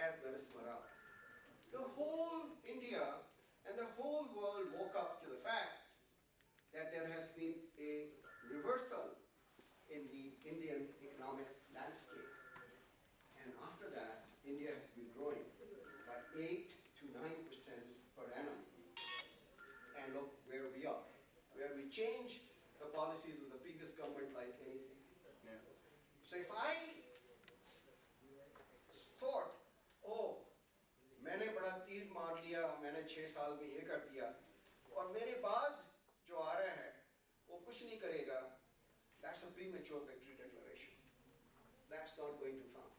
as Narisma Rao. The whole India and the whole world woke up to the fact that there has been a reversal in the Indian economic landscape. And after that, India has been growing by 8 to 9% per annum. And look where we are, where we change the policies of the previous government like anything. Yeah. So if I thought, oh, मैंने बड़ा तीर मार दिया, मैंने 6 साल में ये कर दिया, और मेरे बाद जो आ रहा है, वो कुछ नहीं करेगा, that's a premature victory declaration. That's not going to count.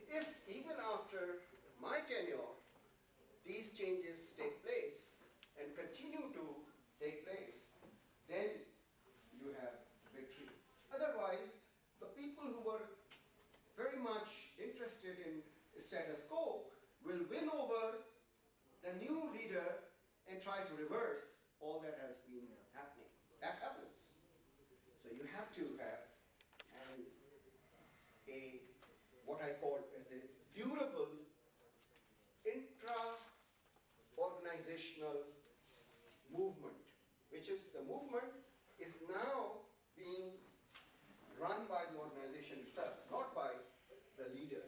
If even after my tenure, these changes take place and continue to take place, then you have victory. Otherwise, the people who were very much interested in status quo will win over the new leader and try to reverse all that has been happening. That happens. So you have to have what I call as a durable intra-organizational movement, which is the movement is now being run by the organization itself, not by the leader.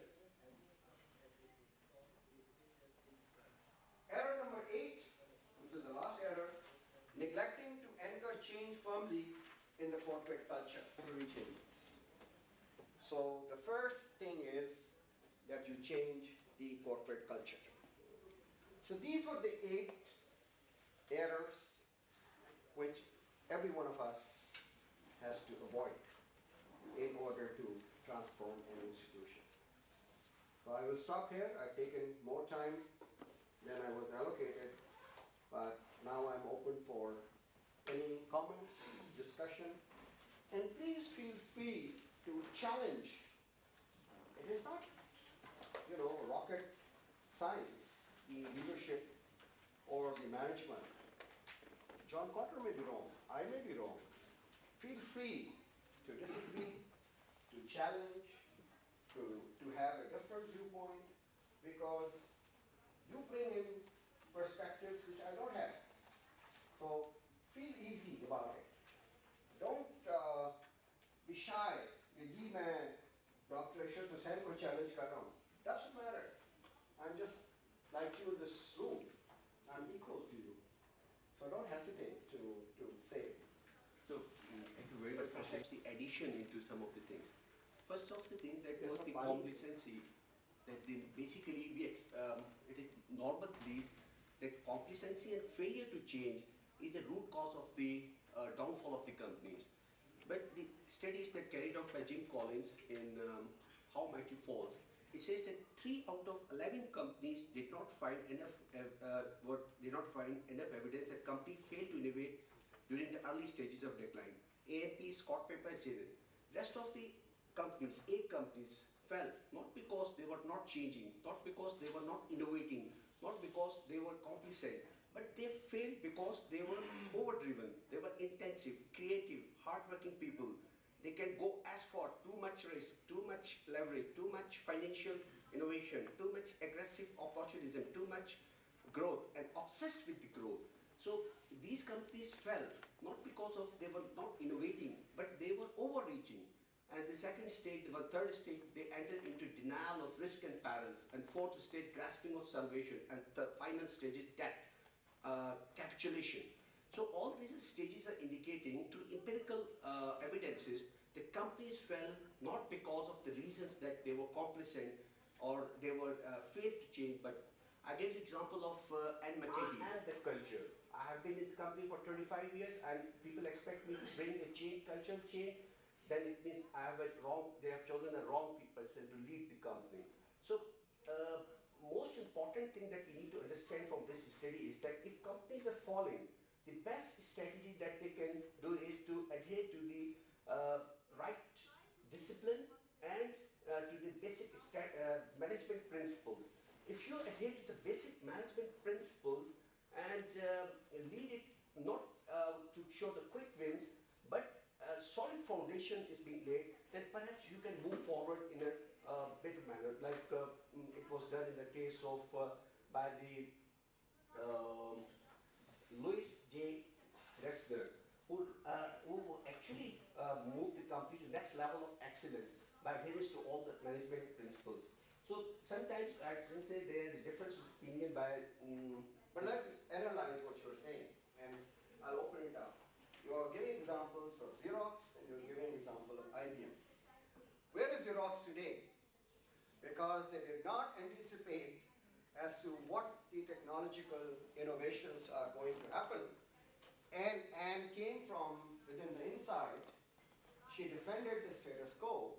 Error number 8, which is the last error, neglecting to anchor change firmly in the corporate culture. So the first thing is that you change the corporate culture. So these were the 8 errors which every one of us has to avoid in order to transform an institution. So I will stop here. I've taken more time than I was allocated, but now I'm open for any comments, discussion, and please feel free to challenge. It is not, rocket science, the leadership or the management. John Cotter may be wrong, I may be wrong. Feel free to disagree, to challenge, to have a different viewpoint, because you bring in perspectives which I don't have. So feel easy about it. Don't be shy. जी मैं Dr. Ishwar Hussain को challenge कर रहा हूँ. Doesn't matter. I'm just like you in this room. I'm equal to you. So don't hesitate to say. So thank you very much for the addition into some of the things. First of the thing that was the complacency. That basically it is normal belief that complacency and failure to change is the root cause of the downfall of the companies. But the studies that carried out by Jim Collins in How Mighty Falls, it says that 3 out of 11 companies did not find enough evidence that companies failed to innovate during the early stages of decline. AMP, Scott Pepper, and Zidane. Rest of the companies, 8 companies, fell not because they were not changing, not because they were not innovating, not because they were complacent, but they failed because they were overdriven, they were intensive, creative, hardworking people. They can go as far, too much risk, too much leverage, too much financial innovation, too much aggressive opportunism, too much growth, and obsessed with the growth. So these companies fell, not because of they were not innovating, but they were overreaching. And the second stage, the third stage, they entered into denial of risk and perils. And fourth stage, grasping of salvation. And the final stage is death, capitulation. So all these stages are indicating through empirical evidences that companies fell not because of the reasons that they were complacent or they were failed to change, but I gave the example of Anne McKay. I have that culture. I have been in this company for 25 years and people expect me to bring the change, cultural change. Then it means they have chosen a wrong person to lead the company. So most important thing that we need to understand from this study is that if companies are falling, the best strategy that they can do is to adhere to the right discipline and to the basic management principles. If you adhere to the basic management principles and lead it not to show the quick wins, but a solid foundation is being laid, then perhaps you can move forward in a better manner. Like done in the case of by the Louis J. Rexberg, who actually moved the company to next level of excellence by adherence to all the management principles. So sometimes I can say there is a difference of opinion by. But let's analyze what you're saying, and I'll open it up. You are giving examples of Xerox, and you're giving example of IBM. Where is Xerox today? Because they did not anticipate as to what the technological innovations are going to happen, and came from within the inside. She defended the status quo,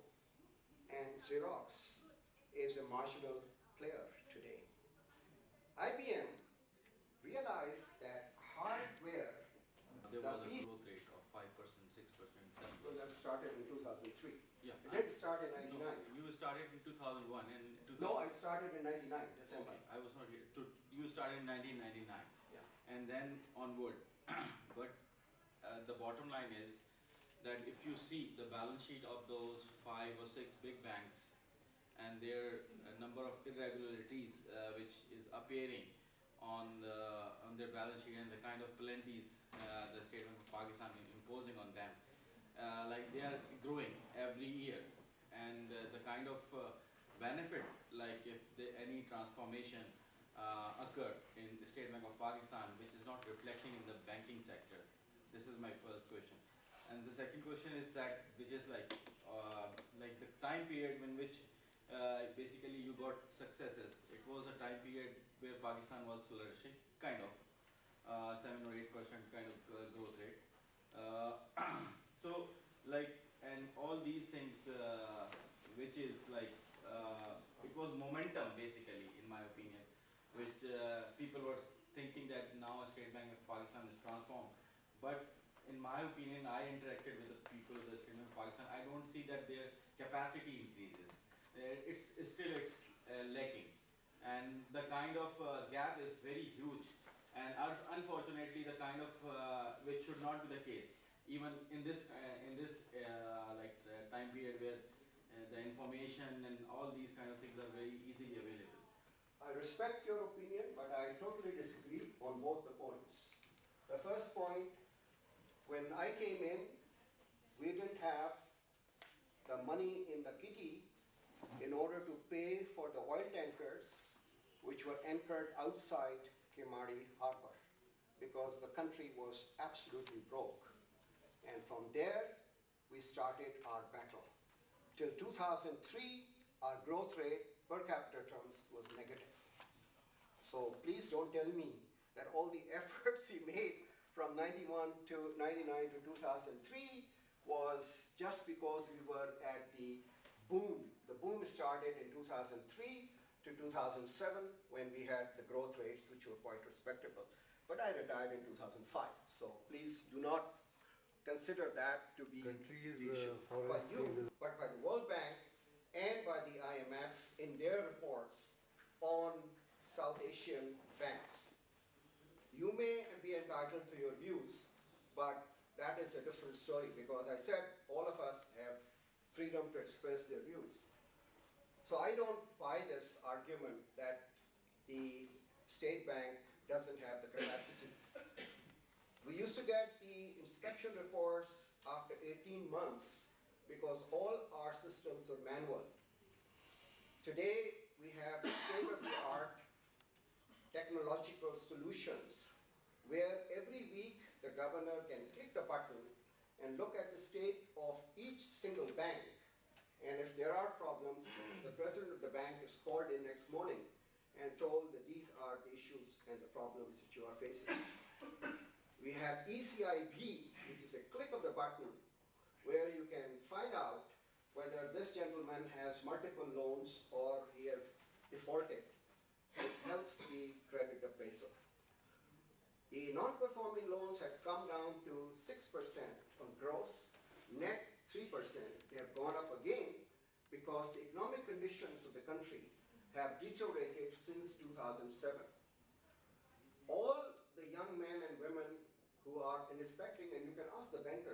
and Xerox is a marginal player today. IBM realized that hardware, There was a growth rate of 5%, 6%, 7%. well, that started in 2003. Yeah. It didn't start in No, 99. you started in 2001 and 2000. No, I started in 99, December. Okay, I was not here. You started in 1999. Yeah. And then onward. But the bottom line is that if you see the balance sheet of those 5 or 6 big banks and their number of irregularities which is appearing on their balance sheet and the kind of penalties the State Bank of Pakistan is imposing on them, like they are growing every year, and the kind of benefit, like if any transformation occur in the State Bank of Pakistan, which is not reflecting in the banking sector. This is my first question. And the second question is that, which is like the time period in which basically you got successes. It was a time period where Pakistan was flourishing, kind of 7 or 8% kind of growth rate. So like, and all these things, which is like, it was momentum basically, in my opinion, which people were thinking that now State Bank of Pakistan is transformed. But in my opinion, I interacted with the people of the State Bank of Pakistan. I don't see that their capacity increases. It's still lacking, and the kind of gap is very huge. And unfortunately, the kind of which should not be the case, even in this time period where the information and all these kind of things are very easily available. I respect your opinion, but I totally disagree on both the points. The first point, when I came in, we didn't have the money in the kitty in order to pay for the oil tankers which were anchored outside Kimari Harbor, because the country was absolutely broke. And from there, we started our battle. Till 2003, our growth rate per capita terms was negative. So please don't tell me that all the efforts we made from 91 to 99 to 2003 was just because we were at the boom. The boom started in 2003 to 2007 when we had the growth rates which were quite respectable. But I retired in 2005, so please do not consider that to be the issue. By you, but by the World Bank and by the IMF in their reports on South Asian banks. You may be entitled to your views, but that is a different story, because I said all of us have freedom to express their views. So I don't buy this argument that the State Bank doesn't have the capacity. We used to get the inspection reports after 18 months because all our systems were manual. Today, we have state-of-the-art technological solutions where every week the governor can click the button and look at the state of each single bank. And if there are problems, the president of the bank is called in next morning and told that these are the issues and the problems that you are facing. We have ECIB, which is a click of the button, where you can find out whether this gentleman has multiple loans or he has defaulted. This helps the credit appraisal. The non-performing loans have come down to 6% on gross, net 3%. They have gone up again because the economic conditions of the country have deteriorated since 2007. All the young men and women who are inspecting, and you can ask the bankers,